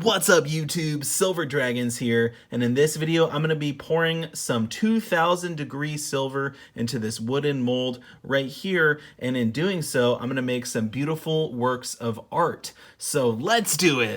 What's up YouTube, Silver Dragons here, and in this video I'm going to be pouring some 2000 degree silver into this wooden mold right here, and in doing so I'm going to make some beautiful works of art. So let's do it!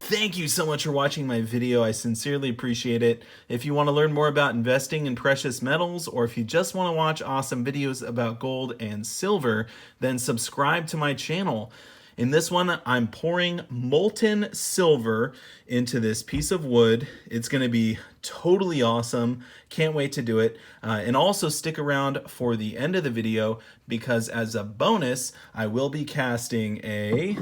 Thank you so much for watching my video. I sincerely appreciate it. If you want to learn more about investing in precious metals, or if you just want to watch awesome videos about gold and silver, then subscribe to my channel. In this one, I'm pouring molten silver into this piece of wood. It's going to be totally awesome. Can't wait to do it. And also stick around for the end of the video, because as a bonus, I will be casting a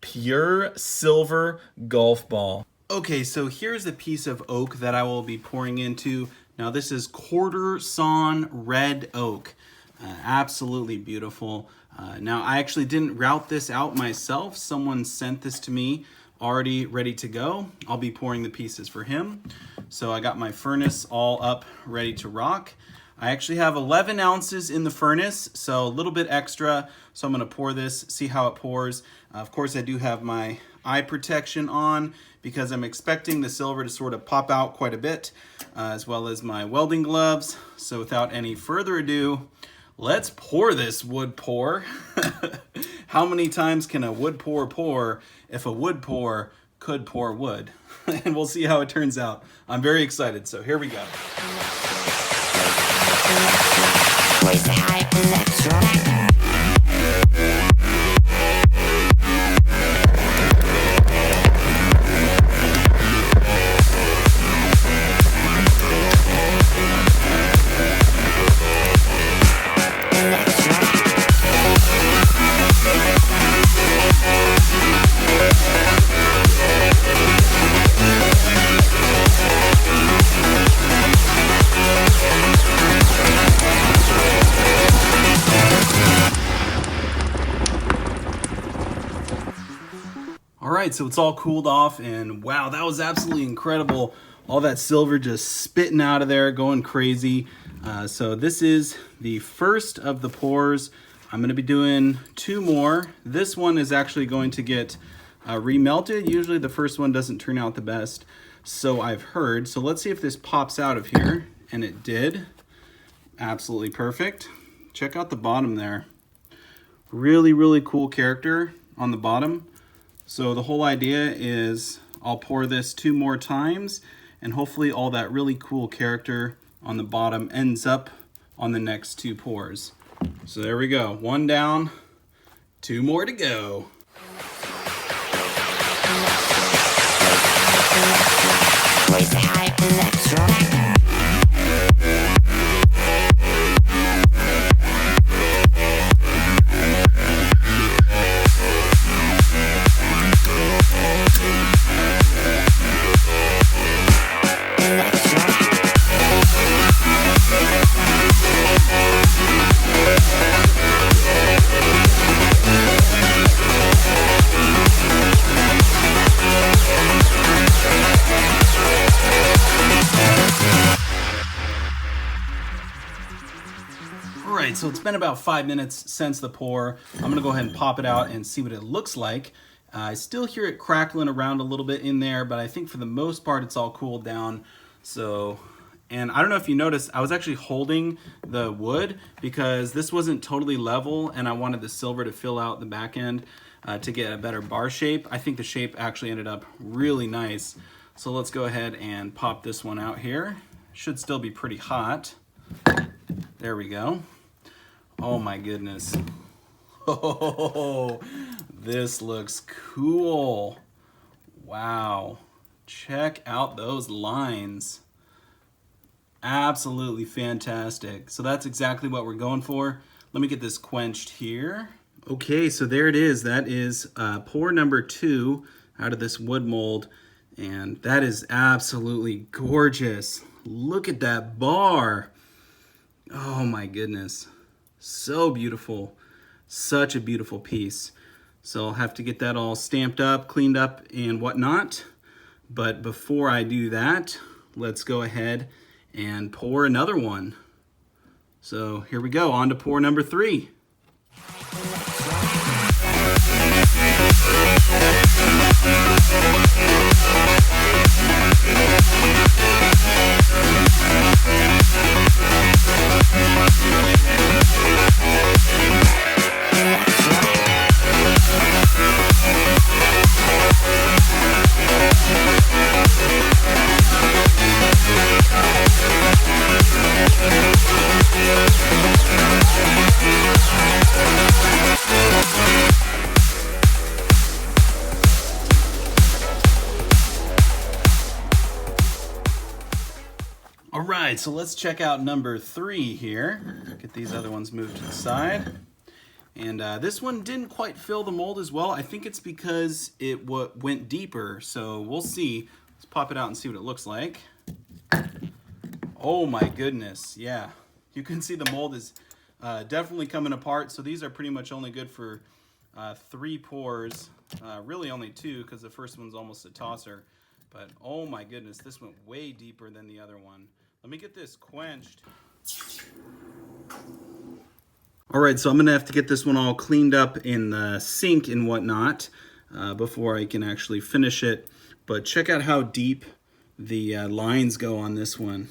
pure silver golf ball. Okay, so here's the piece of oak that I will be pouring into. Now this is quarter sawn red oak. Absolutely beautiful. Now I actually didn't route this out myself. Someone sent this to me already ready to go. I'll be pouring the pieces for him. So I got my furnace all up ready to rock. I actually have 11 ounces in the furnace, so a little bit extra. So I'm gonna pour this, see how it pours. Of course, I do have my eye protection on because I'm expecting the silver to sort of pop out quite a bit, as well as my welding gloves. So without any further ado, let's pour this wood pour. How many times can a wood pour if a wood pour could pour wood? And we'll see how it turns out. I'm very excited, so here we go. Raise the hype, let's rock. Alright, so it's all cooled off, and wow, that was absolutely incredible. All that silver just spitting out of there, going crazy. So this is the first of the pours. I'm going to be doing 2 more. This one is actually going to get remelted. Usually the first one doesn't turn out the best, so I've heard. So let's see if this pops out of here, and it did. Absolutely perfect. Check out the bottom there. Really, really cool character on the bottom. So the whole idea is I'll pour this 2 more times, and hopefully all that really cool character on the bottom ends up on the next 2 pours. So there we go. 1 down, 2 more to go. Raise the hype, let's rock. Alright, so it's been about 5 minutes since the pour. I'm going to go ahead and pop it out and see what it looks like. I still hear it crackling around a little bit in there, but I think for the most part it's all cooled down. So, and I don't know if you noticed, I was actually holding the wood because this wasn't totally level, and I wanted the silver to fill out the back end to get a better bar shape. I think the shape actually ended up really nice. So let's go ahead and pop this one out here. Should still be pretty hot. There we go. Oh my goodness. Oh, this looks cool. Wow. Check out those lines. Absolutely fantastic. So that's exactly what we're going for. Let me get this quenched here. Okay, so there it is. That is pour number 2 out of this wood mold. And that is absolutely gorgeous. Look at that bar. Oh my goodness. So beautiful. Such a beautiful piece. So I'll have to get that all stamped up, cleaned up, and whatnot. But before I do that, let's go ahead and pour another one. So here we go, on to pour number 3. All right, so let's check out number 3 here. Get these other ones moved to the side. And this one didn't quite fill the mold as well. I think it's because it went deeper, so we'll see. Let's pop it out and see what it looks like. Oh my goodness, yeah. You can see the mold is definitely coming apart, so these are pretty much only good for 3 pours. Really only 2 because the first one's almost a tosser. But oh my goodness, this went way deeper than the other one. Let me get this quenched. All right, so I'm gonna have to get this one all cleaned up in the sink and whatnot before I can actually finish it. But check out how deep the lines go on this one.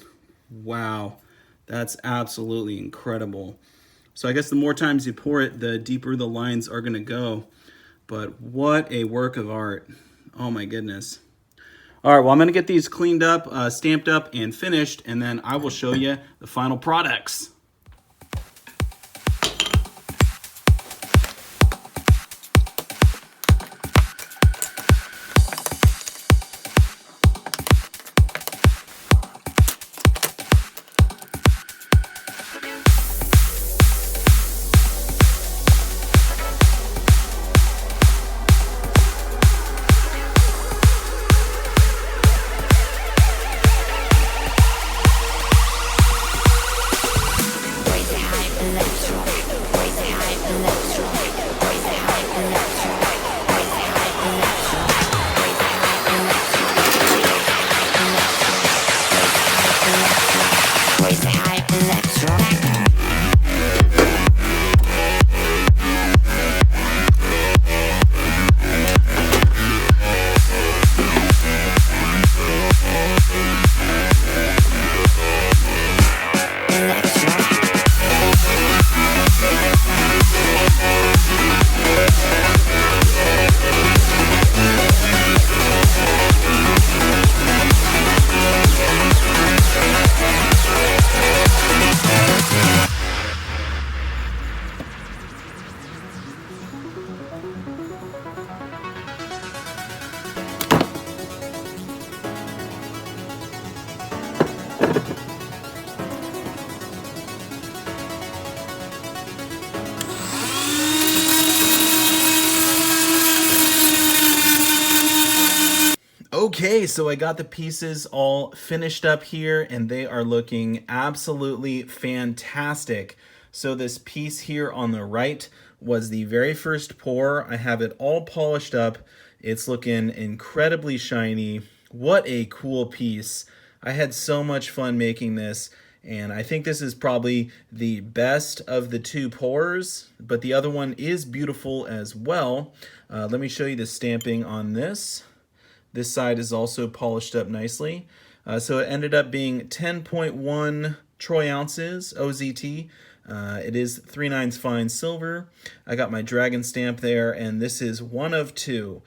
Wow, that's absolutely incredible. So I guess the more times you pour it, the deeper the lines are gonna go. But what a work of art. Oh my goodness. All right, well, I'm gonna get these cleaned up, stamped up, and finished, and then I will show you the final products. Okay, so I got the pieces all finished up here and they are looking absolutely fantastic. So this piece here on the right was the very first pour. I have it all polished up. It's looking incredibly shiny. What a cool piece. I had so much fun making this, and I think this is probably the best of the 2 pours, but the other one is beautiful as well. Let me show you the stamping on this. This side is also polished up nicely. So it ended up being 10.1 troy ounces OZT. It is 3/9 fine silver. I got my dragon stamp there, and this is 1 of 2.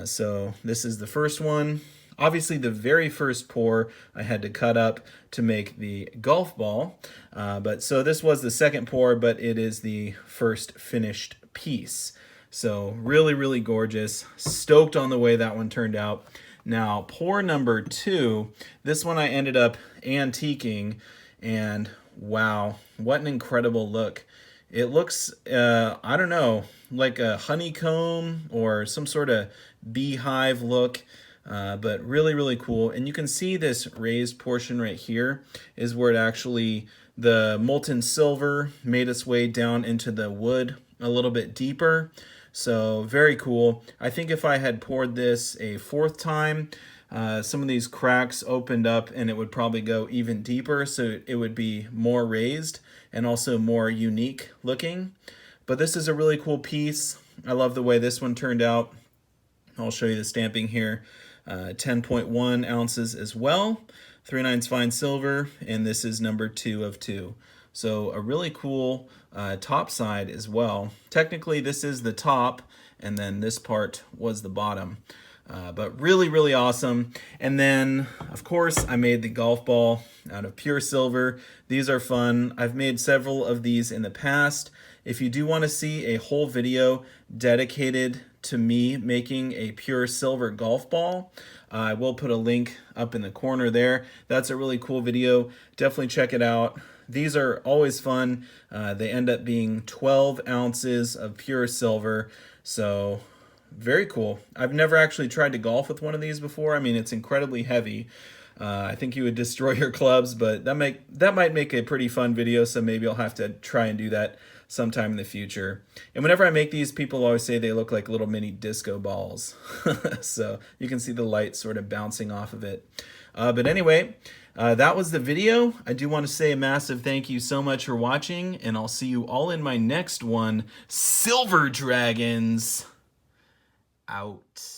So this is the first one. Obviously, the very first pour I had to cut up to make the golf ball. But so this was the second pour, but it is the first finished piece. So really, really gorgeous. Stoked on the way that one turned out. Now, pour number 2, this one I ended up antiquing, and wow, what an incredible look. It looks, I don't know, like a honeycomb or some sort of beehive look, but really, really cool. And you can see this raised portion right here is where it actually, the molten silver made its way down into the wood a little bit deeper. So very cool. I think if I had poured this a 4th time, some of these cracks opened up and it would probably go even deeper, so it would be more raised and also more unique looking. But this is a really cool piece. I love the way this one turned out. I'll show you the stamping here. 10.1 ounces as well. 3/9 fine silver, and this is number 2 of 2. So a really cool top side as well. Technically this is the top, and then this part was the bottom. But really, really awesome. And then, of course, I made the golf ball out of pure silver. These are fun. I've made several of these in the past. If you do want to see a whole video dedicated to me making a pure silver golf ball, I will put a link up in the corner there. That's a really cool video. Definitely check it out. These are always fun. They end up being 12 ounces of pure silver. So very cool. I've never actually tried to golf with one of these before. I mean, it's incredibly heavy. I think you would destroy your clubs, but that might make a pretty fun video, so maybe I'll have to try and do that sometime in the future. And whenever I make these, people always say they look like little mini disco balls. So you can see the light sort of bouncing off of it. But anyway, that was the video. I do want to say a massive thank you so much for watching, and I'll see you all in my next one. Silver Dragons out.